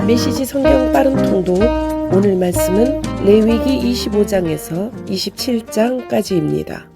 메시지 성경 빠른 통독. 오늘 말씀은 레위기 25장에서 27장까지입니다.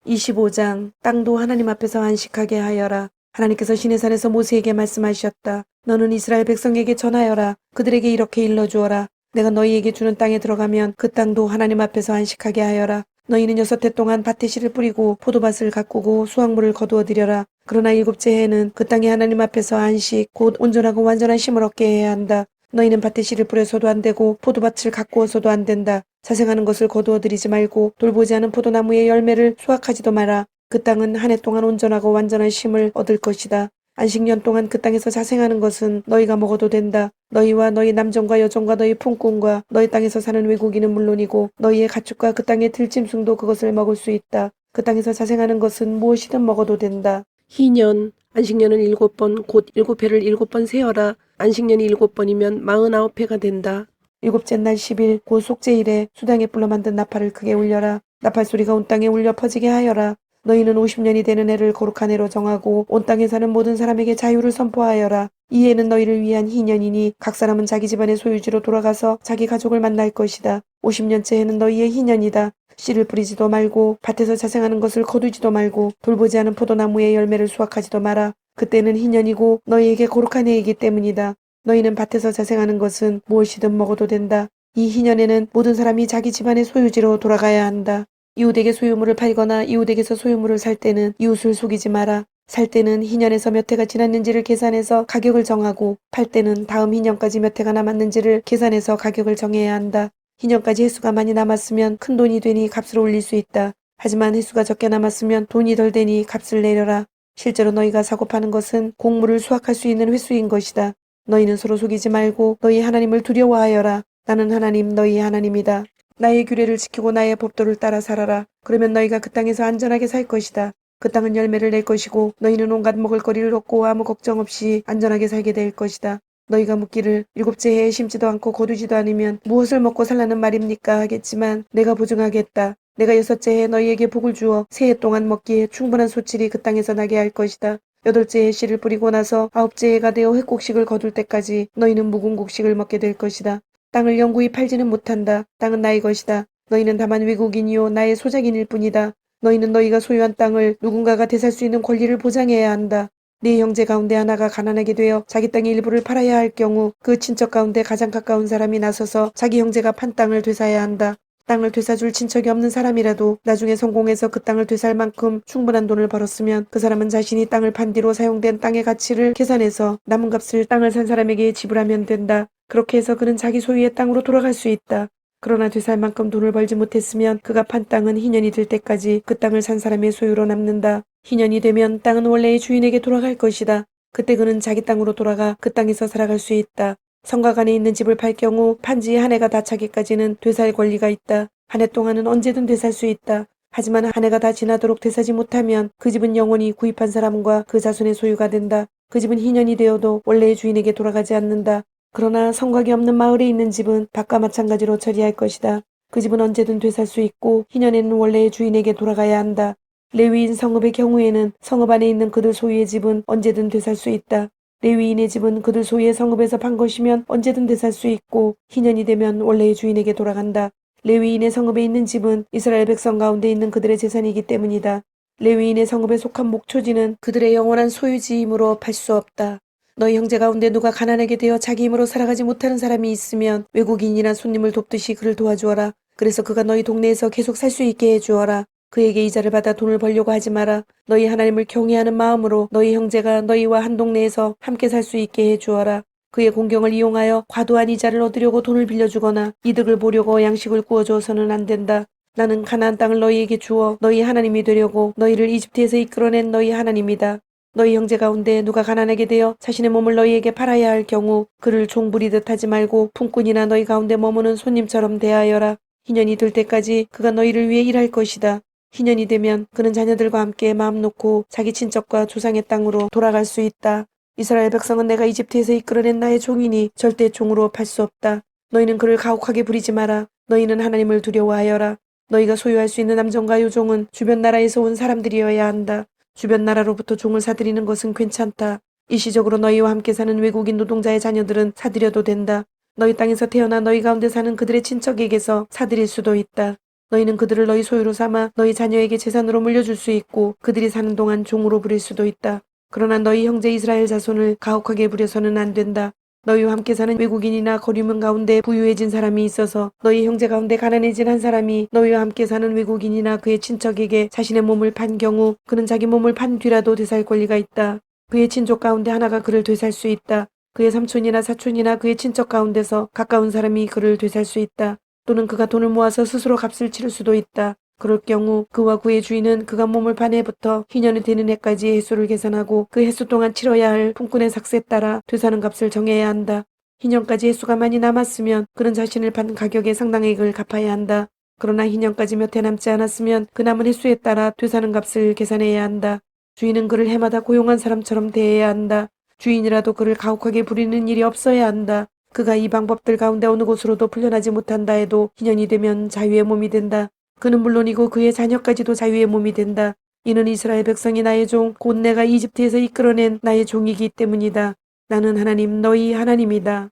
25장. 땅도 하나님 앞에서 안식하게 하여라. 하나님께서 시내산에서 모세에게 말씀하셨다. 너는 이스라엘 백성에게 전하여라. 그들에게 이렇게 일러주어라. 내가 너희에게 주는 땅에 들어가면 그 땅도 하나님 앞에서 안식하게 하여라. 너희는 6해 동안 밭에 씨를 뿌리고 포도밭을 가꾸고 수확물을 거두어 들여라. 그러나 7째 해에는 그 땅이 하나님 앞에서 안식 곧 온전하고 완전한 심을 얻게 해야 한다. 너희는 밭에 씨를 뿌려서도 안 되고 포도밭을 가꾸어서도 안 된다. 자생하는 것을 거두어 들이지 말고 돌보지 않은 포도나무의 열매를 수확하지도 마라. 그 땅은 한 해 동안 온전하고 완전한 심을 얻을 것이다. 안식년 동안 그 땅에서 자생하는 것은 너희가 먹어도 된다. 너희와 너희 남종과 여종과 너희 품꾼과 너희 땅에서 사는 외국인은 물론이고 너희의 가축과 그 땅의 들짐승도 그것을 먹을 수 있다. 그 땅에서 자생하는 것은 무엇이든 먹어도 된다. 희년, 안식년은 7번 곧 7회를 7번 세어라. 안식년이 7번이면 49회가 된다. 7째 날 10일 곧 속죄일에 수당에 불러 만든 나팔을 크게 울려라. 나팔 소리가 온 땅에 울려 퍼지게 하여라. 너희는 50년이 되는 해를 거룩한 해로 정하고 온 땅에 사는 모든 사람에게 자유를 선포하여라. 이 해는 너희를 위한 희년이니 각 사람은 자기 집안의 소유지로 돌아가서 자기 가족을 만날 것이다. 50년째 해는 너희의 희년이다. 씨를 뿌리지도 말고 밭에서 자생하는 것을 거두지도 말고 돌보지 않은 포도나무의 열매를 수확하지도 마라. 그때는 희년이고 너희에게 거룩한 해이기 때문이다. 너희는 밭에서 자생하는 것은 무엇이든 먹어도 된다. 이 희년에는 모든 사람이 자기 집안의 소유지로 돌아가야 한다. 이웃에게 소유물을 팔거나 이웃에게서 소유물을 살 때는 이웃을 속이지 마라. 살 때는 희년에서 몇 해가 지났는지를 계산해서 가격을 정하고 팔 때는 다음 희년까지 몇 해가 남았는지를 계산해서 가격을 정해야 한다. 희년까지 횟수가 많이 남았으면 큰 돈이 되니 값을 올릴 수 있다. 하지만 횟수가 적게 남았으면 돈이 덜 되니 값을 내려라. 실제로 너희가 사고 파는 것은 곡물을 수확할 수 있는 횟수인 것이다. 너희는 서로 속이지 말고 너희 하나님을 두려워하여라. 나는 하나님 너희 하나님이다. 나의 규례를 지키고 나의 법도를 따라 살아라. 그러면 너희가 그 땅에서 안전하게 살 것이다. 그 땅은 열매를 낼 것이고 너희는 온갖 먹을거리를 얻고 아무 걱정 없이 안전하게 살게 될 것이다. 너희가 묻기를 7째 해에 심지도 않고 거두지도 않으면 무엇을 먹고 살라는 말입니까 하겠지만 내가 보증하겠다. 내가 6째 해에 너희에게 복을 주어 새해 동안 먹기에 충분한 소출이 그 땅에서 나게 할 것이다. 8째 해에 씨를 뿌리고 나서 9째 해가 되어 획곡식을 거둘 때까지 너희는 묵은 곡식을 먹게 될 것이다. 땅을 영구히 팔지는 못한다. 땅은 나의 것이다. 너희는 다만 외국인이요 나의 소작인일 뿐이다. 너희는 너희가 소유한 땅을 누군가가 되살 수 있는 권리를 보장해야 한다. 네 형제 가운데 하나가 가난하게 되어 자기 땅의 일부를 팔아야 할 경우 그 친척 가운데 가장 가까운 사람이 나서서 자기 형제가 판 땅을 되사야 한다. 땅을 되사줄 친척이 없는 사람이라도 나중에 성공해서 그 땅을 되살 만큼 충분한 돈을 벌었으면 그 사람은 자신이 땅을 판 뒤로 사용된 땅의 가치를 계산해서 남은 값을 땅을 산 사람에게 지불하면 된다. 그렇게 해서 그는 자기 소유의 땅으로 돌아갈 수 있다. 그러나 되살 만큼 돈을 벌지 못했으면 그가 판 땅은 희년이 될 때까지 그 땅을 산 사람의 소유로 남는다. 희년이 되면 땅은 원래의 주인에게 돌아갈 것이다. 그때 그는 자기 땅으로 돌아가 그 땅에서 살아갈 수 있다. 성곽 안에 있는 집을 팔 경우 판지 한 해가 다 차기까지는 되살 권리가 있다. 한 해 동안은 언제든 되살 수 있다. 하지만 한 해가 다 지나도록 되사지 못하면 그 집은 영원히 구입한 사람과 그 자손의 소유가 된다. 그 집은 희년이 되어도 원래의 주인에게 돌아가지 않는다. 그러나 성곽이 없는 마을에 있는 집은 밭과 마찬가지로 처리할 것이다. 그 집은 언제든 되살 수 있고 희년에는 원래의 주인에게 돌아가야 한다. 레위인 성읍의 경우에는 성읍 안에 있는 그들 소유의 집은 언제든 되살 수 있다. 레위인의 집은 그들 소유의 성읍에서 판 것이면 언제든 되살 수 있고 희년이 되면 원래의 주인에게 돌아간다. 레위인의 성읍에 있는 집은 이스라엘 백성 가운데 있는 그들의 재산이기 때문이다. 레위인의 성읍에 속한 목초지는 그들의 영원한 소유지이므로 팔 수 없다. 너희 형제 가운데 누가 가난하게 되어 자기 힘으로 살아가지 못하는 사람이 있으면 외국인이나 손님을 돕듯이 그를 도와주어라. 그래서 그가 너희 동네에서 계속 살 수 있게 해주어라. 그에게 이자를 받아 돈을 벌려고 하지 마라. 너희 하나님을 경외하는 마음으로 너희 형제가 너희와 한 동네에서 함께 살 수 있게 해주어라. 그의 공경을 이용하여 과도한 이자를 얻으려고 돈을 빌려주거나 이득을 보려고 양식을 구워주어서는 안 된다. 나는 가나안 땅을 너희에게 주어 너희 하나님이 되려고 너희를 이집트에서 이끌어낸 너희 하나님이다. 너희 형제 가운데 누가 가난하게 되어 자신의 몸을 너희에게 팔아야 할 경우 그를 종 부리듯 하지 말고 품꾼이나 너희 가운데 머무는 손님처럼 대하여라. 희년이 될 때까지 그가 너희를 위해 일할 것이다. 희년이 되면 그는 자녀들과 함께 마음 놓고 자기 친척과 조상의 땅으로 돌아갈 수 있다. 이스라엘 백성은 내가 이집트에서 이끌어낸 나의 종이니 절대 종으로 팔 수 없다. 너희는 그를 가혹하게 부리지 마라. 너희는 하나님을 두려워하여라. 너희가 소유할 수 있는 남종과 여종은 주변 나라에서 온 사람들이어야 한다. 주변 나라로부터 종을 사들이는 것은 괜찮다. 일시적으로 너희와 함께 사는 외국인 노동자의 자녀들은 사들여도 된다. 너희 땅에서 태어나 너희 가운데 사는 그들의 친척에게서 사들일 수도 있다. 너희는 그들을 너희 소유로 삼아 너희 자녀에게 재산으로 물려줄 수 있고 그들이 사는 동안 종으로 부릴 수도 있다. 그러나 너희 형제 이스라엘 자손을 가혹하게 부려서는 안 된다. 너희와 함께 사는 외국인이나 거류민 가운데 부유해진 사람이 있어서 너희 형제 가운데 가난해진 한 사람이 너희와 함께 사는 외국인이나 그의 친척에게 자신의 몸을 판 경우 그는 자기 몸을 판 뒤라도 되살 권리가 있다. 그의 친족 가운데 하나가 그를 되살 수 있다. 그의 삼촌이나 사촌이나 그의 친척 가운데서 가까운 사람이 그를 되살 수 있다. 또는 그가 돈을 모아서 스스로 값을 치를 수도 있다. 그럴 경우 그와 그의 주인은 그가 몸을 판 해부터 희년이 되는 해까지 해수를 계산하고 그 해수 동안 치러야 할 품꾼의 삭세에 따라 되사는 값을 정해야 한다. 희년까지 해수가 많이 남았으면 그는 자신을 판 가격의 상당액을 갚아야 한다. 그러나 희년까지 몇 해 남지 않았으면 그 남은 해수에 따라 되사는 값을 계산해야 한다. 주인은 그를 해마다 고용한 사람처럼 대해야 한다. 주인이라도 그를 가혹하게 부리는 일이 없어야 한다. 그가 이 방법들 가운데 어느 곳으로도 풀려나지 못한다 해도 희년이 되면 자유의 몸이 된다. 그는 물론이고 그의 자녀까지도 자유의 몸이 된다. 이는 이스라엘 백성이 나의 종, 곧 내가 이집트에서 이끌어낸 나의 종이기 때문이다. 나는 하나님 너희 하나님이다.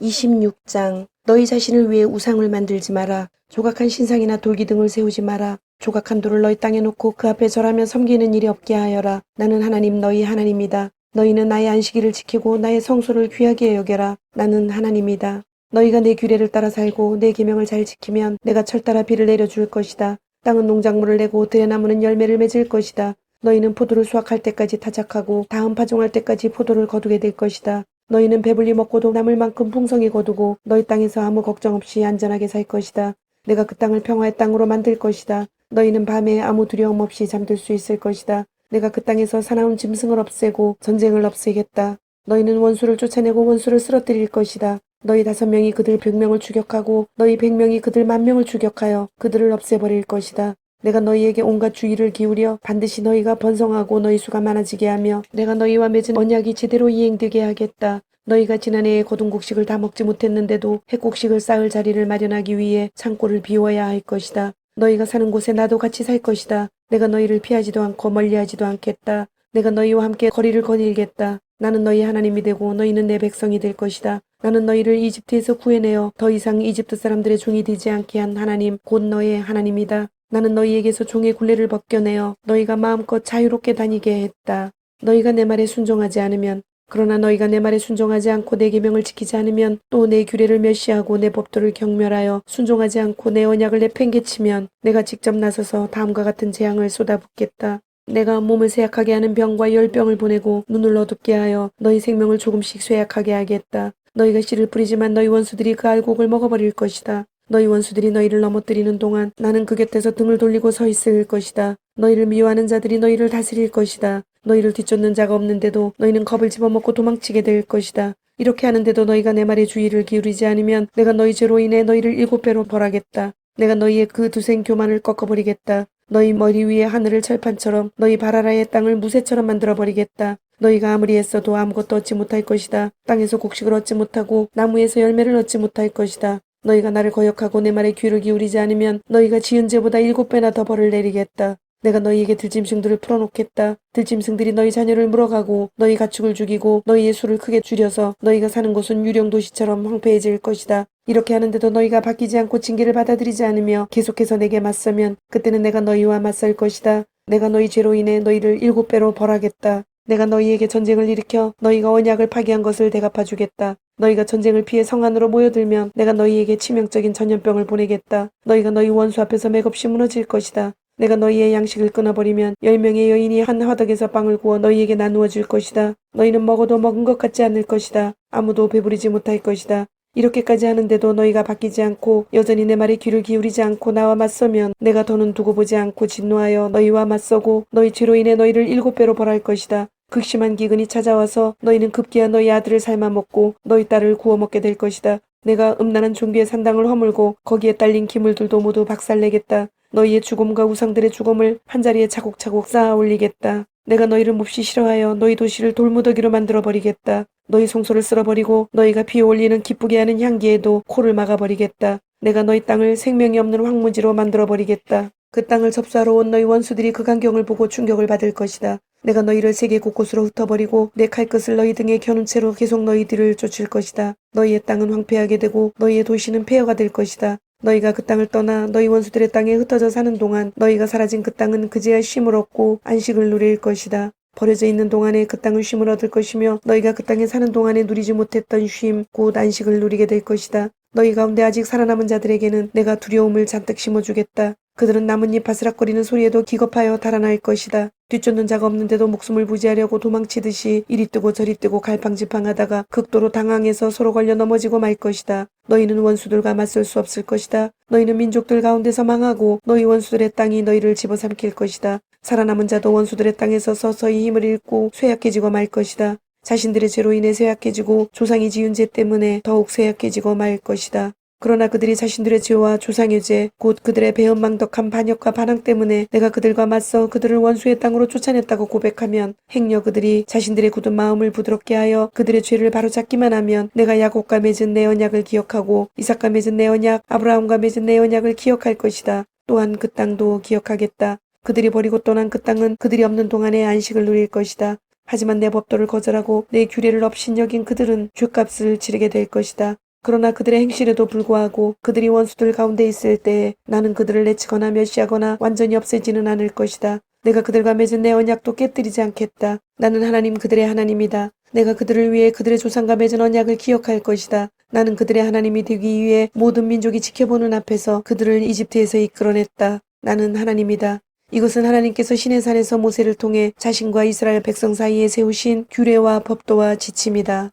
26장 너희 자신을 위해 우상을 만들지 마라. 조각한 신상이나 돌기둥을 세우지 마라. 조각한 돌을 너희 땅에 놓고 그 앞에 절하며 섬기는 일이 없게 하여라. 나는 하나님 너희 하나님이다. 너희는 나의 안식일을 지키고 나의 성소를 귀하게 여겨라. 나는 하나님이다. 너희가 내 규례를 따라 살고 내 계명을 잘 지키면 내가 철 따라 비를 내려줄 것이다. 땅은 농작물을 내고 들의 나무는 열매를 맺을 것이다. 너희는 포도를 수확할 때까지 타작하고 다음 파종할 때까지 포도를 거두게 될 것이다. 너희는 배불리 먹고도 남을 만큼 풍성히 거두고 너희 땅에서 아무 걱정 없이 안전하게 살 것이다. 내가 그 땅을 평화의 땅으로 만들 것이다. 너희는 밤에 아무 두려움 없이 잠들 수 있을 것이다. 내가 그 땅에서 사나운 짐승을 없애고 전쟁을 없애겠다. 너희는 원수를 쫓아내고 원수를 쓰러뜨릴 것이다. 너희 5명이 그들 100명을 추격하고 너희 100명이 그들 10,000명을 추격하여 그들을 없애버릴 것이다. 내가 너희에게 온갖 주의를 기울여 반드시 너희가 번성하고 너희 수가 많아지게 하며 내가 너희와 맺은 언약이 제대로 이행되게 하겠다. 너희가 지난해에 거둔 곡식을 다 먹지 못했는데도 핵곡식을 쌓을 자리를 마련하기 위해 창고를 비워야 할 것이다. 너희가 사는 곳에 나도 같이 살 것이다. 내가 너희를 피하지도 않고 멀리하지도 않겠다. 내가 너희와 함께 거리를 거닐겠다. 나는 너희 하나님이 되고 너희는 내 백성이 될 것이다. 나는 너희를 이집트에서 구해내어 더 이상 이집트 사람들의 종이 되지 않게 한 하나님, 곧 너의 하나님이다. 나는 너희에게서 종의 굴레를 벗겨내어 너희가 마음껏 자유롭게 다니게 했다. 너희가 내 말에 순종하지 않으면, 그러나 너희가 내 말에 순종하지 않고 내 계명을 지키지 않으면, 또 내 규례를 멸시하고 내 법도를 경멸하여 순종하지 않고 내 언약을 내팽개치면 내가 직접 나서서 다음과 같은 재앙을 쏟아붓겠다. 내가 몸을 쇠약하게 하는 병과 열병을 보내고 눈을 어둡게 하여 너희 생명을 조금씩 쇠약하게 하겠다. 너희가 씨를 뿌리지만 너희 원수들이 그 알곡을 먹어버릴 것이다. 너희 원수들이 너희를 넘어뜨리는 동안 나는 그 곁에서 등을 돌리고 서 있을 것이다. 너희를 미워하는 자들이 너희를 다스릴 것이다. 너희를 뒤쫓는 자가 없는데도 너희는 겁을 집어먹고 도망치게 될 것이다. 이렇게 하는데도 너희가 내 말에 주의를 기울이지 않으면 내가 너희 죄로 인해 너희를 7배로 벌하겠다. 내가 너희의 그 두생 교만을 꺾어버리겠다. 너희 머리 위에 하늘을 철판처럼 너희 발 아래의 땅을 무쇠처럼 만들어버리겠다. 너희가 아무리 애써도 아무것도 얻지 못할 것이다. 땅에서 곡식을 얻지 못하고 나무에서 열매를 얻지 못할 것이다. 너희가 나를 거역하고 내 말에 귀를 기울이지 않으면 너희가 지은 죄보다 7배나 더 벌을 내리겠다. 내가 너희에게 들짐승들을 풀어놓겠다. 들짐승들이 너희 자녀를 물어가고 너희 가축을 죽이고 너희의 수를 크게 줄여서 너희가 사는 곳은 유령 도시처럼 황폐해질 것이다. 이렇게 하는데도 너희가 바뀌지 않고 징계를 받아들이지 않으며 계속해서 내게 맞서면 그때는 내가 너희와 맞설 것이다. 내가 너희 죄로 인해 너희를 7배로 벌하겠다. 내가 너희에게 전쟁을 일으켜 너희가 언약을 파기한 것을 대갚아주겠다. 너희가 전쟁을 피해 성 안으로 모여들면 내가 너희에게 치명적인 전염병을 보내겠다. 너희가 너희 원수 앞에서 맥없이 무너질 것이다. 내가 너희의 양식을 끊어버리면 10명의 여인이 한 화덕에서 빵을 구워 너희에게 나누어 줄 것이다. 너희는 먹어도 먹은 것 같지 않을 것이다. 아무도 배부르지 못할 것이다. 이렇게까지 하는데도 너희가 바뀌지 않고 여전히 내 말에 귀를 기울이지 않고 나와 맞서면 내가 더는 두고 보지 않고 진노하여 너희와 맞서고 너희 죄로 인해 너희를 7배로 벌할 것이다. 극심한 기근이 찾아와서 너희는 급기야 너희 아들을 삶아 먹고 너희 딸을 구워 먹게 될 것이다. 내가 음란한 종교의 산당을 허물고 거기에 딸린 기물들도 모두 박살내겠다. 너희의 죽음과 우상들의 죽음을 한자리에 차곡차곡 쌓아 올리겠다. 내가 너희를 몹시 싫어하여 너희 도시를 돌무더기로 만들어버리겠다. 너희 송소를 쓸어버리고 너희가 피어 올리는 기쁘게 하는 향기에도 코를 막아버리겠다. 내가 너희 땅을 생명이 없는 황무지로 만들어버리겠다. 그 땅을 접수하러 온 너희 원수들이 그 광경을 보고 충격을 받을 것이다. 내가 너희를 세계 곳곳으로 흩어버리고 내 칼끝을 너희 등에 겨눈 채로 계속 너희들을 쫓을 것이다. 너희의 땅은 황폐하게 되고 너희의 도시는 폐허가 될 것이다. 너희가 그 땅을 떠나 너희 원수들의 땅에 흩어져 사는 동안 너희가 사라진 그 땅은 그제야 쉼을 얻고 안식을 누릴 것이다. 버려져 있는 동안에 그 땅은 쉼을 얻을 것이며 너희가 그 땅에 사는 동안에 누리지 못했던 쉼, 곧 안식을 누리게 될 것이다. 너희 가운데 아직 살아남은 자들에게는 내가 두려움을 잔뜩 심어주겠다. 그들은 나뭇잎 바스락거리는 소리에도 기겁하여 달아날 것이다. 뒤쫓는 자가 없는데도 목숨을 부지하려고 도망치듯이 이리 뜨고 저리 뜨고 갈팡질팡하다가 극도로 당황해서 서로 걸려 넘어지고 말 것이다. 너희는 원수들과 맞설 수 없을 것이다. 너희는 민족들 가운데서 망하고 너희 원수들의 땅이 너희를 집어삼킬 것이다. 살아남은 자도 원수들의 땅에서 서서히 힘을 잃고 쇠약해지고 말 것이다. 자신들의 죄로 인해 쇠약해지고 조상이 지은 죄 때문에 더욱 쇠약해지고 말 것이다. 그러나 그들이 자신들의 죄와 조상의 죄, 곧 그들의 배은망덕한 반역과 반항 때문에 내가 그들과 맞서 그들을 원수의 땅으로 쫓아냈다고 고백하면, 행여 그들이 자신들의 굳은 마음을 부드럽게 하여 그들의 죄를 바로잡기만 하면 내가 야곱과 맺은 내 언약을 기억하고 이삭과 맺은 내 언약, 아브라함과 맺은 내 언약을 기억할 것이다. 또한 그 땅도 기억하겠다. 그들이 버리고 떠난 그 땅은 그들이 없는 동안에 안식을 누릴 것이다. 하지만 내 법도를 거절하고 내 규례를 업신여긴 그들은 죗값을 치르게 될 것이다. 그러나 그들의 행실에도 불구하고 그들이 원수들 가운데 있을 때에 나는 그들을 내치거나 멸시하거나 완전히 없애지는 않을 것이다. 내가 그들과 맺은 내 언약도 깨뜨리지 않겠다. 나는 하나님 그들의 하나님이다. 내가 그들을 위해 그들의 조상과 맺은 언약을 기억할 것이다. 나는 그들의 하나님이 되기 위해 모든 민족이 지켜보는 앞에서 그들을 이집트에서 이끌어냈다. 나는 하나님이다. 이것은 하나님께서 시내산에서 모세를 통해 자신과 이스라엘 백성 사이에 세우신 규례와 법도와 지침이다.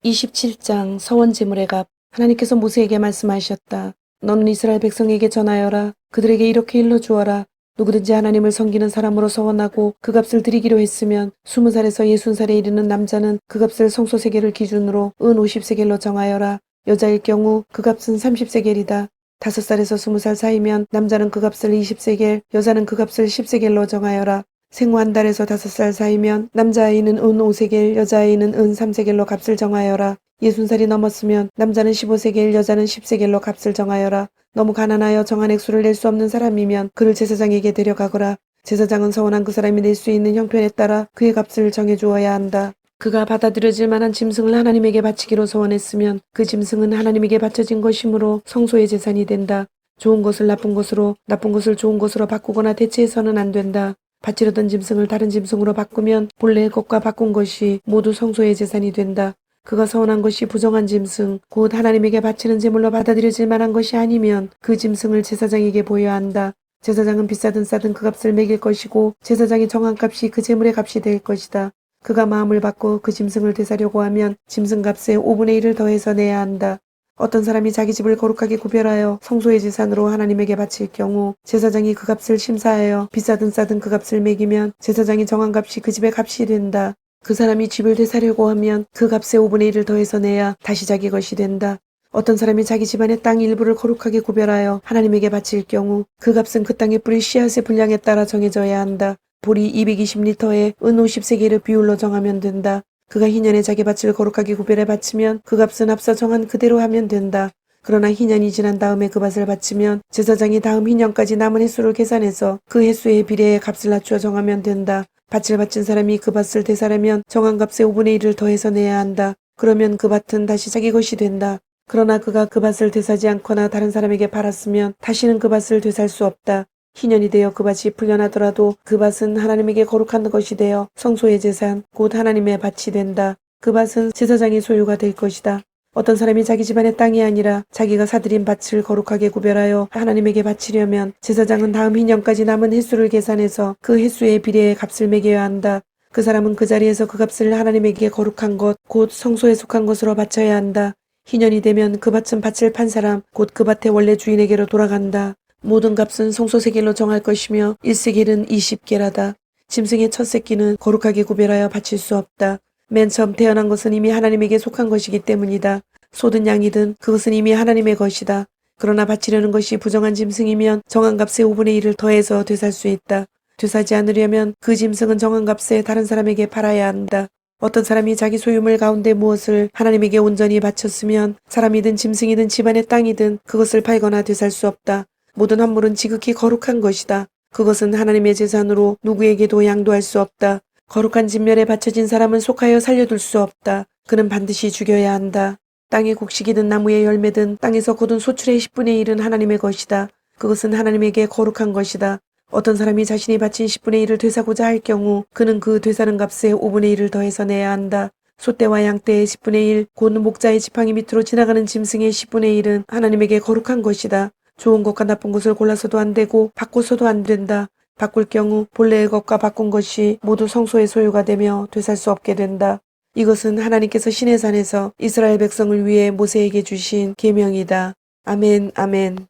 27장 서원제물의 값. 하나님께서 모세에게 말씀하셨다. 너는 이스라엘 백성에게 전하여라. 그들에게 이렇게 일러주어라. 누구든지 하나님을 섬기는 사람으로 서원하고 그 값을 드리기로 했으면 20살에서 60살에 이르는 남자는 그 값을 성소세겔을 기준으로 은 50세겔로 정하여라. 여자일 경우 그 값은 30세겔이다. 5살에서 20살 사이면 남자는 그 값을 20세겔, 여자는 그 값을 10세겔로 정하여라. 생후 한 달에서 5살 사이면 남자아이는 은 5세겔, 여자아이는 은 3세겔로 값을 정하여라. 60살이 넘었으면 남자는 15세겔, 여자는 10세겔로 값을 정하여라. 너무 가난하여 정한 액수를 낼 수 없는 사람이면 그를 제사장에게 데려가거라. 제사장은 서원한 그 사람이 낼 수 있는 형편에 따라 그의 값을 정해주어야 한다. 그가 받아들여질 만한 짐승을 하나님에게 바치기로 서원했으면 그 짐승은 하나님에게 바쳐진 것이므로 성소의 재산이 된다. 좋은 것을 나쁜 것으로, 나쁜 것을 좋은 것으로 바꾸거나 대체해서는 안 된다. 바치려던 짐승을 다른 짐승으로 바꾸면 본래의 것과 바꾼 것이 모두 성소의 재산이 된다. 그가 서원한 것이 부정한 짐승, 곧 하나님에게 바치는 제물로 받아들여질 만한 것이 아니면 그 짐승을 제사장에게 보여야 한다. 제사장은 비싸든 싸든 그 값을 매길 것이고 제사장이 정한 값이 그 제물의 값이 될 것이다. 그가 마음을 바꿔 그 짐승을 되사려고 하면 짐승값의 5분의 1을 더해서 내야 한다. 어떤 사람이 자기 집을 거룩하게 구별하여 성소의 재산으로 하나님에게 바칠 경우 제사장이 그 값을 심사하여 비싸든 싸든 그 값을 매기면 제사장이 정한 값이 그 집의 값이 된다. 그 사람이 집을 되사려고 하면 그 값의 5분의 1을 더해서 내야 다시 자기 것이 된다. 어떤 사람이 자기 집안의 땅 일부를 거룩하게 구별하여 하나님에게 바칠 경우 그 값은 그 땅의 뿌리 씨앗의 분량에 따라 정해져야 한다. 보리 220리터에 은 50세겔의 비율로 정하면 된다. 그가 희년에 자기 밭을 거룩하게 구별해 바치면 그 값은 앞서 정한 그대로 하면 된다. 그러나 희년이 지난 다음에 그 밭을 바치면 제사장이 다음 희년까지 남은 횟수를 계산해서 그 횟수에 비례해 값을 낮추어 정하면 된다. 밭을 바친 사람이 그 밭을 되사려면 정한 값의 5분의 1을 더해서 내야 한다. 그러면 그 밭은 다시 자기 것이 된다. 그러나 그가 그 밭을 되사지 않거나 다른 사람에게 팔았으면 다시는 그 밭을 되살 수 없다. 희년이 되어 그 밭이 풀려나더라도 그 밭은 하나님에게 거룩한 것이 되어 성소의 재산, 곧 하나님의 밭이 된다. 그 밭은 제사장의 소유가 될 것이다. 어떤 사람이 자기 집안의 땅이 아니라 자기가 사들인 밭을 거룩하게 구별하여 하나님에게 바치려면 제사장은 다음 희년까지 남은 횟수를 계산해서 그 횟수에 비례해 값을 매겨야 한다. 그 사람은 그 자리에서 그 값을 하나님에게 거룩한 것, 곧 성소에 속한 것으로 바쳐야 한다. 희년이 되면 그 밭은 밭을 판 사람, 곧 그 밭의 원래 주인에게로 돌아간다. 모든 값은 성소세겔로 정할 것이며 1세겔은 20게라다. 짐승의 첫 새끼는 거룩하게 구별하여 바칠 수 없다. 맨 처음 태어난 것은 이미 하나님에게 속한 것이기 때문이다. 소든 양이든 그것은 이미 하나님의 것이다. 그러나 바치려는 것이 부정한 짐승이면 정한 값의 5분의 1을 더해서 되살 수 있다. 되사지 않으려면 그 짐승은 정한 값에 다른 사람에게 팔아야 한다. 어떤 사람이 자기 소유물 가운데 무엇을 하나님에게 온전히 바쳤으면 사람이든 짐승이든 집안의 땅이든 그것을 팔거나 되살 수 없다. 모든 헌물은 지극히 거룩한 것이다. 그것은 하나님의 재산으로 누구에게도 양도할 수 없다. 거룩한 진멸에 바쳐진 사람은 속하여 살려둘 수 없다. 그는 반드시 죽여야 한다. 땅의 곡식이든 나무의 열매든 땅에서 거둔 소출의 10분의 1은 하나님의 것이다. 그것은 하나님에게 거룩한 것이다. 어떤 사람이 자신이 바친 10분의 1을 되사고자 할 경우 그는 그 되사는 값에 5분의 1을 더해서 내야 한다. 소떼와 양떼의 10분의 1, 곧 목자의 지팡이 밑으로 지나가는 짐승의 10분의 1은 하나님에게 거룩한 것이다. 좋은 것과 나쁜 것을 골라서도 안 되고 바꿔서도 안 된다. 바꿀 경우 본래의 것과 바꾼 것이 모두 성소의 소유가 되며 되살 수 없게 된다. 이것은 하나님께서 시내산에서 이스라엘 백성을 위해 모세에게 주신 계명이다. 아멘, 아멘.